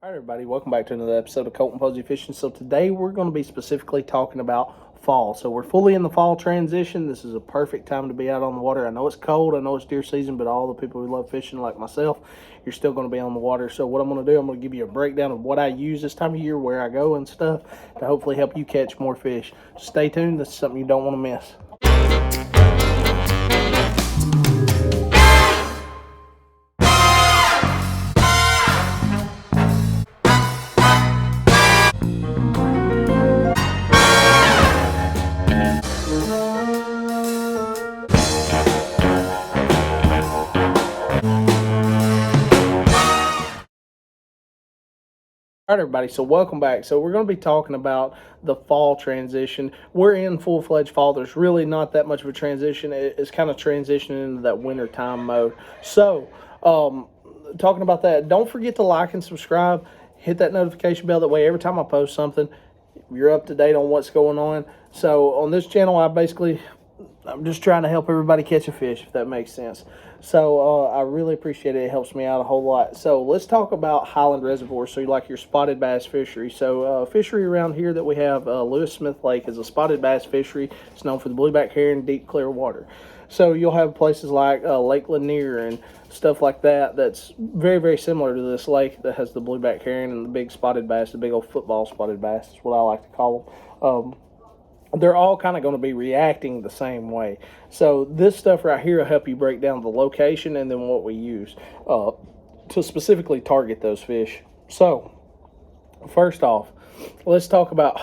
All right, everybody, welcome back to another episode of Colton Posey Fishing. So today we're going to be specifically talking about fall. So we're fully in the fall transition. This is a perfect time to be out on the water. I know it's cold, I know it's deer season, but all the people who love fishing like myself, you're still going to be on the water. So what I'm going to do, I'm going to give you a breakdown of what I use this time of year, where I go and stuff, to hopefully help you catch more fish. Stay tuned. This is something you don't want to miss. All right, everybody, so welcome back. So we're going to be talking about the fall transition. We're in full-fledged fall. There's really not that much of a transition. It's kind of transitioning into that winter time mode. So talking about that, don't forget to like and subscribe. Hit that notification bell. That way every time I post something, you're up to date on what's going on. So on this channel, I'm just trying to help everybody catch a fish, if that makes sense. So I really appreciate it. It helps me out a whole lot. So let's talk about Highland Reservoir. So you like your spotted bass fishery. So fishery around here that we have, Lewis Smith Lake is a spotted bass fishery. It's known for the blueback herring, deep clear water. So you'll have places like Lake Lanier and stuff like that that's very, very similar to this lake that has the blueback herring and the big spotted bass, the big old football spotted bass is what I like to call them. They're all kind of going to be reacting the same way. So this stuff right here will help you break down the location and then what we use to specifically target those fish. So first off, let's talk about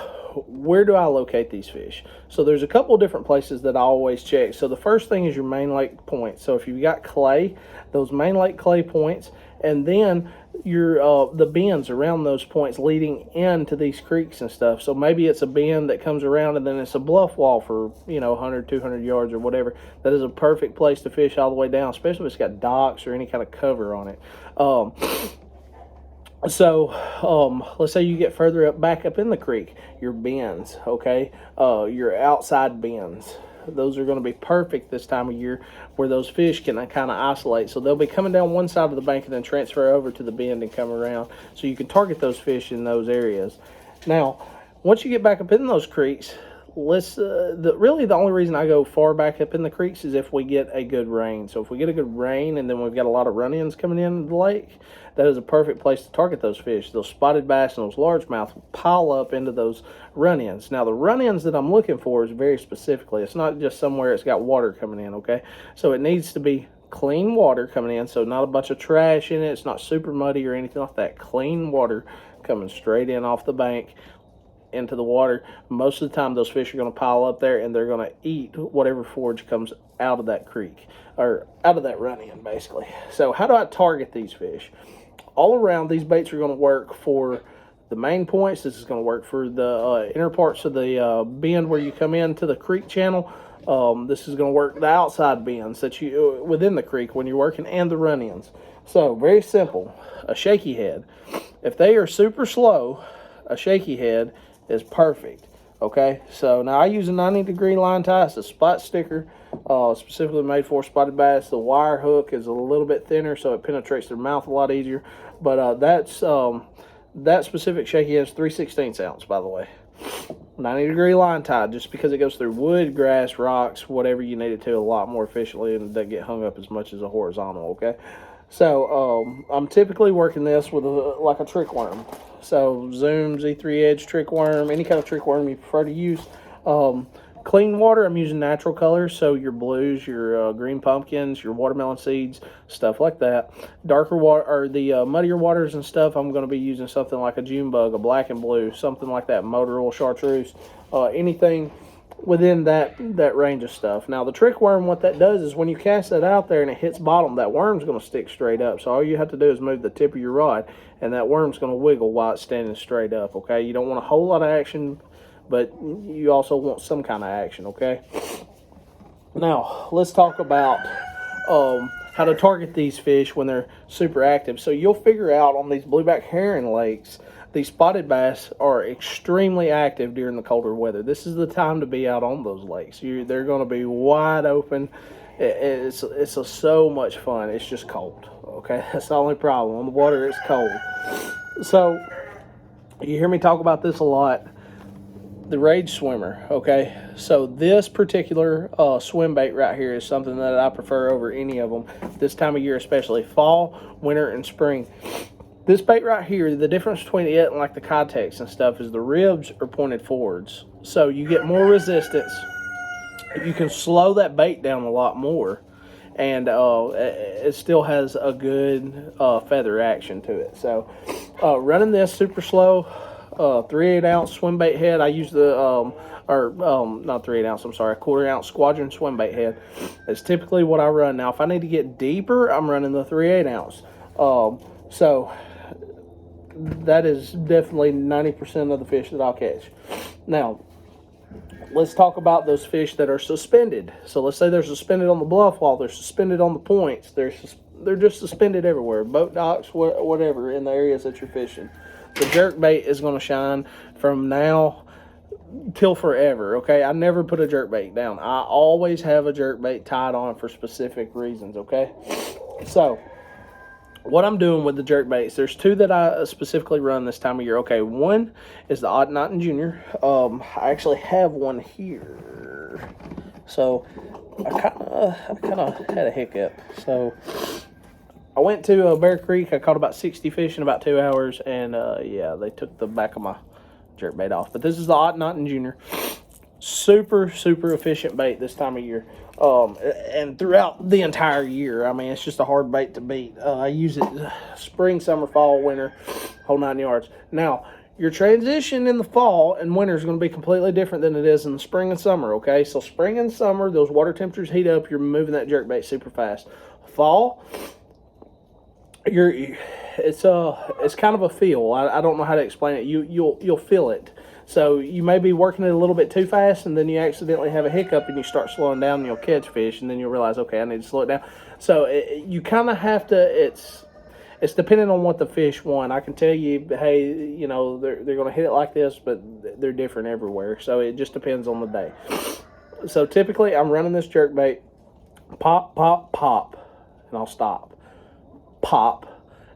where do I locate these fish. So there's a couple of different places that I always check. So the first thing is your main lake points. So if you've got clay, those main lake clay points, and then your the bends around those points leading into these creeks and stuff. So maybe it's a bend that comes around and then it's a bluff wall for 100 200 yards or whatever. That is a perfect place to fish all the way down, especially if it's got docks or any kind of cover on it. Let's say you get further back up in the creek, your bends, okay, your outside bends. Those are going to be perfect this time of year where those fish can kind of isolate. So they'll be coming down one side of the bank and then transfer over to the bend and come around. So you can target those fish in those areas. Now, once you get back up in those creeks, really the only reason I go far back up in the creeks is if we get a good rain. So if we get a good rain and then we've got a lot of run-ins coming into the lake, that is a perfect place to target those fish. Those spotted bass and those largemouth will pile up into those run-ins. Now the run-ins that I'm looking for is very specifically, it's not just somewhere it's got water coming in, okay? So it needs to be clean water coming in, so not a bunch of trash in it, it's not super muddy or anything like that. Clean water coming straight in off the bank into the water. Most of the time those fish are going to pile up there and they're going to eat whatever forage comes out of that creek or out of that run-in basically. So how do I target these fish? All around, these baits are going to work for the main points. This is going to work for the inner parts of the bend where you come into the creek channel. This is going to work the outside bends that you within the creek when you're working, and the run-ins. So very simple. A shaky head. If they are super slow, a shaky head is perfect. Okay, so now I use a 90-degree line tie. It's a spot sticker, specifically made for spotted bass. The wire hook is a little bit thinner, so it penetrates their mouth a lot easier. But that specific shaky head is 3/16 ounce, by the way. 90-degree line tie, just because it goes through wood, grass, rocks, whatever you need it to, a lot more efficiently, and doesn't get hung up as much as a horizontal. Okay, so I'm typically working this with like a trick worm. So Zoom, Z3 Edge, trick worm, any kind of trick worm you prefer to use. Clean water, I'm using natural colors, so your blues, your green pumpkins, your watermelon seeds, stuff like that. Darker water, or the muddier waters and stuff, I'm going to be using something like a June bug, a black and blue, something like that, motor oil, chartreuse, anything within that range of stuff. Now the trick worm, what that does is when you cast that out there and it hits bottom, that worm's going to stick straight up. So all you have to do is move the tip of your rod and that worm's going to wiggle while it's standing straight up. Okay, you don't want a whole lot of action, but you also want some kind of action. Okay, now let's talk about how to target these fish when they're super active. So you'll figure out on these blueback herring lakes, these spotted bass are extremely active during the colder weather. This is the time to be out on those lakes. They're going to be wide open. It's so much fun. It's just cold. Okay, that's the only problem. On the water, it's cold. So you hear me talk about this a lot. The Rage Swimmer, okay? So this particular swim bait right here is something that I prefer over any of them this time of year, especially fall, winter, and spring. This bait right here, the difference between it and like the Contex and stuff is the ribs are pointed forwards. So you get more resistance. You can slow that bait down a lot more. And it still has a good feather action to it. So running this super slow, 3/8 ounce swim bait head. I use the not 3/8 ounce. I'm sorry, 1/4 ounce squadron swim bait head. It's typically what I run. Now, if I need to get deeper, I'm running the 3/8 ounce. So that is definitely 90% of the fish that I'll catch. Now, let's talk about those fish that are suspended. So let's say they're suspended on the bluff wall. They're suspended on the points. They're just suspended everywhere. Boat docks, whatever, in the areas that you're fishing. The jerk bait is going to shine from now till forever, okay? I never put a jerk bait down. I always have a jerk bait tied on for specific reasons, okay? So what I'm doing with the jerk baits, there's two that I specifically run this time of year. Okay, one is the Odd Knot and Junior. I actually have one here. So I kind of had a hiccup. So I went to Bear Creek. I caught about 60 fish in about 2 hours, and yeah, they took the back of my jerk bait off. But this is the Odd Knot and Junior. Super efficient bait this time of year, and throughout the entire year. I mean, it's just a hard bait to beat. I use it spring, summer, fall, winter, whole 9 yards. Now, your transition in the fall and winter is going to be completely different than it is in the spring and summer, okay? So spring and summer, those water temperatures heat up, you're moving that jerk bait super fast. Fall, it's kind of a feel. I don't know how to explain it. You'll feel it. So you may be working it a little bit too fast, and then you accidentally have a hiccup, and you start slowing down, and you'll catch fish, and then you'll realize, okay, I need to slow it down. So you kind of have to. It's dependent on what the fish want. I can tell you, hey, you know, they're going to hit it like this, but they're different everywhere. So it just depends on the day. So typically, I'm running this jerk bait, pop, pop, pop, and I'll stop. Pop.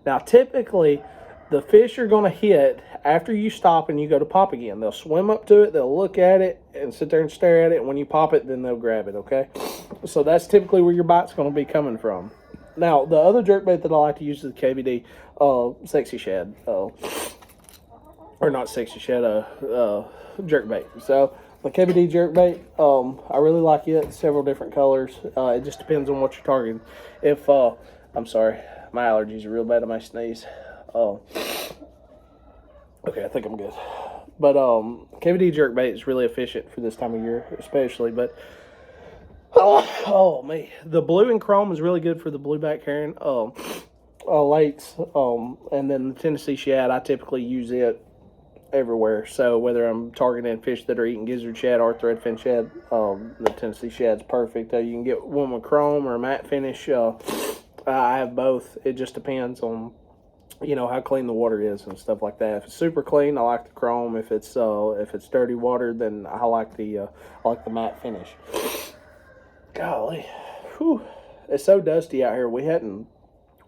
Now, typically, the fish are going to hit after you stop and you go to pop again. They'll swim up to it, they'll look at it, and sit there and stare at it. And when you pop it, then they'll grab it, okay? So that's typically where your bite's going to be coming from. Now, the other jerkbait that I like to use is the KVD Sexy Shad. Or not Sexy Shad, jerkbait. So the KVD jerkbait, I really like it. Several different colors. It just depends on what you're targeting. If, I'm sorry, my allergies are real bad. I might sneeze. Okay, I think I'm good. But KVD jerkbait is really efficient for this time of year, especially. But oh me, the blue and chrome is really good for the blueback herring lakes. And then the Tennessee shad, I typically use it everywhere. So whether I'm targeting fish that are eating gizzard shad or threadfin shad, the Tennessee shad's perfect. You can get one with chrome or a matte finish. I have both. It just depends on, you know, how clean the water is and stuff like that. If it's super clean, I like the chrome. If it's dirty water, then I like the matte finish. Golly, whew. It's so dusty out here. We hadn't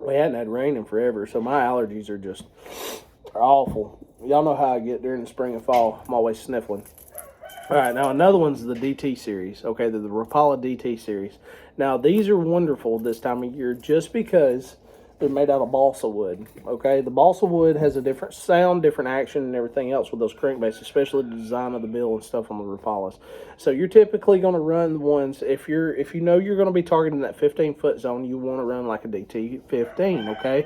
had rain in forever, so my allergies are awful. Y'all know how I get during the spring and fall. I'm always sniffling. All right, now another one's the DT series. Okay, the Rapala DT series. Now these are wonderful this time of year just because they're made out of balsa wood. Okay, the balsa wood has a different sound, different action, and everything else with those crankbaits, especially the design of the bill and stuff on the Rapalas. So you're typically going to run the ones if you know you're going to be targeting that 15-foot zone. You want to run like a DT 15. Okay.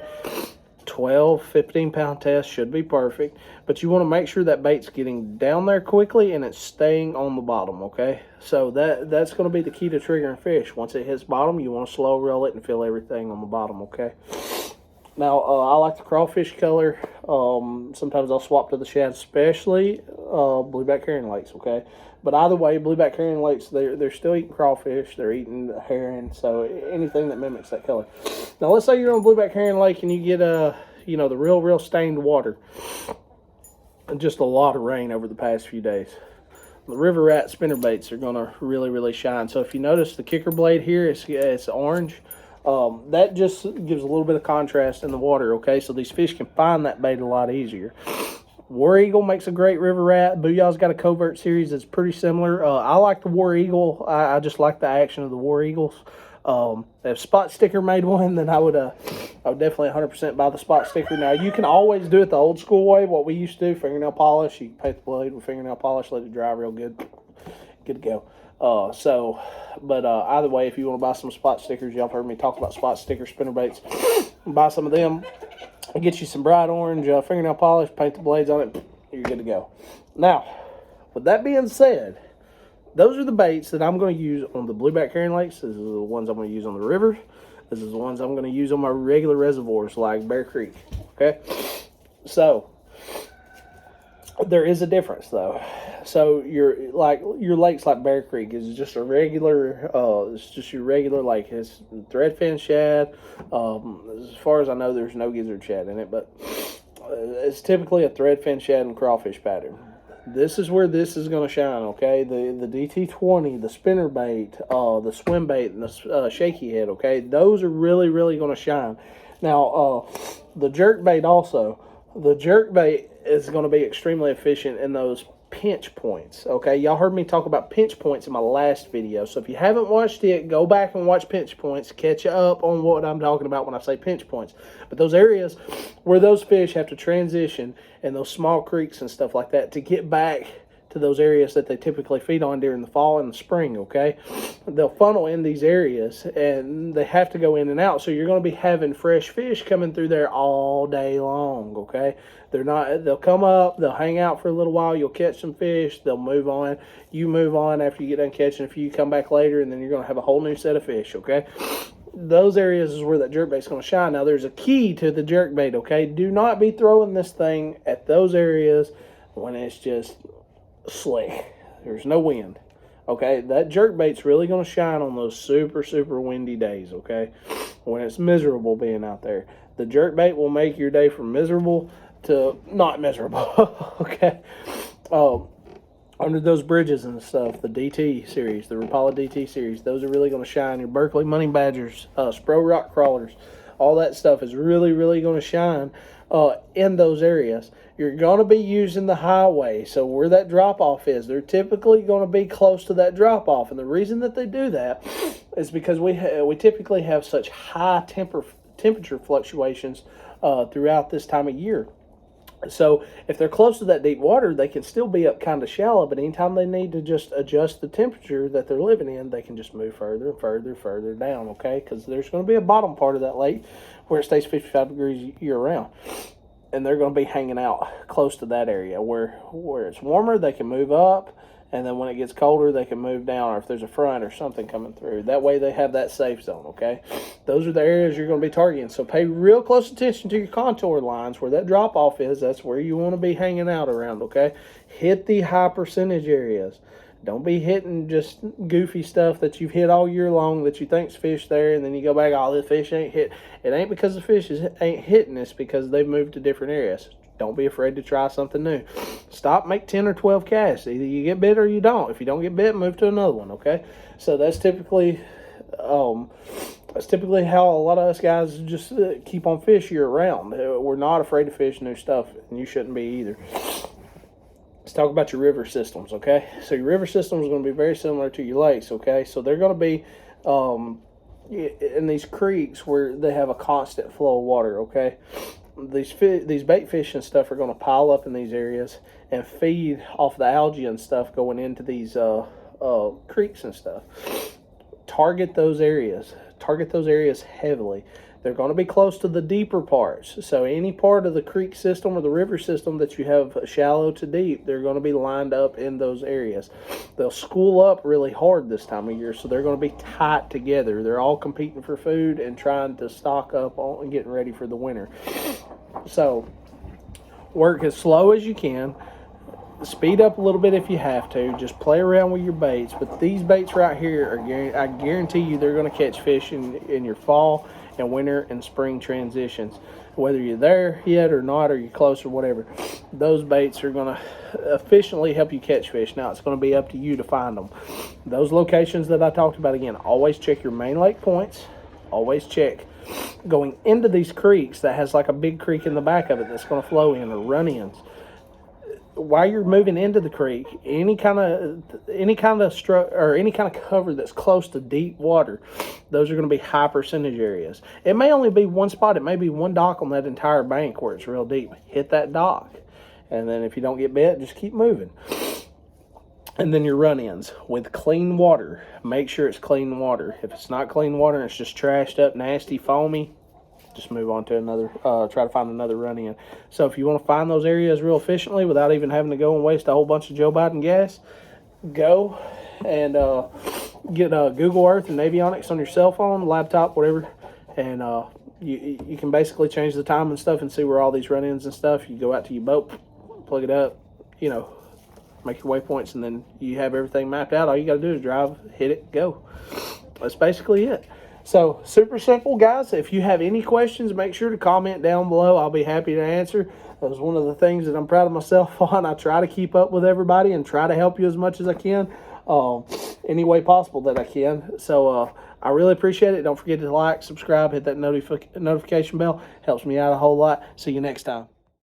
12, 15-pound test should be perfect, but you want to make sure that bait's getting down there quickly and it's staying on the bottom, okay? So that's going to be the key to triggering fish. Once it hits bottom, you want to slow roll it and feel everything on the bottom, okay? Now, I like the crawfish color. Sometimes I'll swap to the shad, especially blueback herring lakes, okay? But either way, blueback herring lakes, they're still eating crawfish. They're eating herring, so anything that mimics that color. Now, let's say you're on blueback herring lake and you get, you know, the real stained water. And just a lot of rain over the past few days. The river rat spinnerbaits are going to really shine. So if you notice the kicker blade here, it's orange. That just gives a little bit of contrast in the water, okay? So these fish can find that bait a lot easier. War Eagle makes a great river rat. Booyah's got a covert series that's pretty similar. I like the War Eagle. I just like the action of the War Eagles. If Spot Sticker made one, then I would definitely 100% buy the Spot Sticker. Now, you can always do it the old school way, what we used to do, fingernail polish. You paint the blade with fingernail polish, let it dry real good. Good to go. Either way, if you want to buy some Spot Stickers, y'all have heard me talk about Spot Sticker spinnerbaits. Buy some of them. Get you some bright orange fingernail polish, paint the blades on it, you're good to go. Now, with that being said, those are the baits that I'm going to use on the blueback herring lakes. This is the ones I'm going to use on the rivers. This is the ones I'm going to use on my regular reservoirs like Bear Creek. Okay? So, there is a difference though. So your lakes like Bear Creek is just a regular, it's just your regular lake. It's threadfin shad. As far as I know, there's no gizzard shad in it, but it's typically a threadfin shad and crawfish pattern. This is where this is going to shine, okay? The DT20, the spinnerbait, the swim bait, and the shaky head, okay? Those are really, really going to shine. Now, the jerk bait also. The jerk bait is going to be extremely efficient in those pinch points, okay? Y'all heard me talk about pinch points in my last video. So if you haven't watched it, go back and watch pinch points. Catch up on what I'm talking about when I say pinch points. But those areas where those fish have to transition in those small creeks and stuff like that to get back to those areas that they typically feed on during the fall and the spring, okay? They'll funnel in these areas and they have to go in and out. So you're going to be having fresh fish coming through there all day long, okay? They'll come up, they'll hang out for a little while, you'll catch some fish, they'll move on. You move on after you get done catching a few, you come back later, and then you're going to have a whole new set of fish, okay? Those areas is where that jerkbait's going to shine. Now, there's a key to the jerkbait, okay? Do not be throwing this thing at those areas when it's just slick. There's no wind, okay? That jerkbait's really going to shine on those super, super windy days, okay? When it's miserable being out there. The jerkbait will make your day from miserable to not miserable, okay? Under those bridges and stuff, the DT series, the Rapala DT series, those are really going to shine. Your Berkeley Money Badgers, Spro Rock Crawlers, all that stuff is really, really going to shine in those areas. You're going to be using the highway, so where that drop-off is, they're typically going to be close to that drop-off. And the reason that they do that is because we typically have such high temperature fluctuations throughout this time of year. So if they're close to that deep water, they can still be up kind of shallow, but anytime they need to just adjust the temperature that they're living in, they can just move further and further down, okay? Because there's going to be a bottom part of that lake where it stays 55 degrees year-round. And they're going to be hanging out close to that area. Where it's warmer, they can move up, and then when it gets colder, they can move down, or if there's a front or something coming through. That way they have that safe zone, okay? Those are the areas you're going to be targeting. So pay real close attention to your contour lines. Where that drop-off is, that's where you want to be hanging out around, okay? Hit the high percentage areas. Don't be hitting just goofy stuff that you've hit all year long that you think's fish there, and then you go back, oh, this fish ain't hit. It ain't because the fish ain't hitting, it's because they've moved to different areas. Don't be afraid to try something new. Stop, make 10 or 12 casts. Either you get bit or you don't. If you don't get bit, move to another one, okay? So that's typically how a lot of us guys just keep on fish year round. We're not afraid to fish new stuff, and you shouldn't be either. Let's talk about your river systems, okay? So your river systems are going to be very similar to your lakes, okay? So they're going to be in these creeks where they have a constant flow of water, okay? These bait fish and stuff are going to pile up in these areas and feed off the algae and stuff going into these creeks and stuff. Target those areas. Target those areas heavily. They're going to be close to the deeper parts. So any part of the creek system or the river system that you have shallow to deep, they're going to be lined up in those areas. They'll school up really hard this time of year, so they're going to be tight together. They're all competing for food and trying to stock up on and getting ready for the winter. So work as slow as you can. Speed up a little bit if you have to. Just play around with your baits. But these baits right here, I guarantee you they're going to catch fish in your fall and winter and spring transitions. Whether you're there yet or not, or you're close or whatever, those baits are going to efficiently help you catch fish. Now, it's going to be up to you to find them. Those locations that I talked about, again, always check your main lake points. always check going into these creeks that has like a big creek in the back of it that's going to flow in or run-ins. While you're moving into the creek, any kind of or any kind of cover that's close to deep water, those are going to be high percentage areas. It may only be one spot. It may be one dock on that entire bank where it's real deep. Hit that dock, and then if you don't get bit, just keep moving. And then your run-ins with clean water. Make sure it's clean water. If it's not clean water and it's just trashed up, nasty, foamy, just move on to another, try to find another run-in. So if you want to find those areas real efficiently without even having to go and waste a whole bunch of Joe Biden gas, go and get Google Earth and Navionics on your cell phone, laptop, whatever, and you can basically change the time and stuff and see where all these run-ins and stuff. You go out to your boat, plug it up, make your waypoints, and then you have everything mapped out. All you got to do is drive, hit it, go. That's basically it. So, super simple, guys. If you have any questions, make sure to comment down below. I'll be happy to answer. That was one of the things that I'm proud of myself on. I try to keep up with everybody and try to help you as much as I can, any way possible that I can. So, I really appreciate it. Don't forget to like, subscribe, hit that notification bell. Helps me out a whole lot. See you next time.